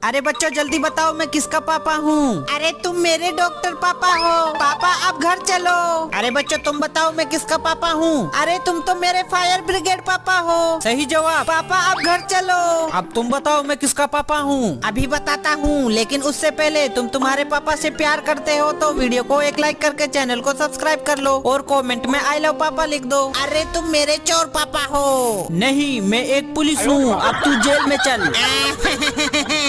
अरे बच्चों जल्दी बताओ मैं किसका पापा हूँ। अरे तुम मेरे डॉक्टर पापा हो। पापा अब घर चलो। अरे बच्चों तुम बताओ मैं किसका पापा हूँ। अरे तुम तो मेरे फायर ब्रिगेड पापा हो। सही जवाब। पापा अब घर चलो। अब तुम बताओ मैं किसका पापा हूँ। अभी बताता हूँ लेकिन उससे पहले तुम तुम्हारे पापा से प्यार करते हो तो वीडियो को एक लाइक करके चैनल को सब्सक्राइब कर लो और कमेंट में आई लव पापा लिख दो। अरे तुम मेरे चोर पापा हो। नहीं मैं एक पुलिस हूँ। अब तू जेल में चल।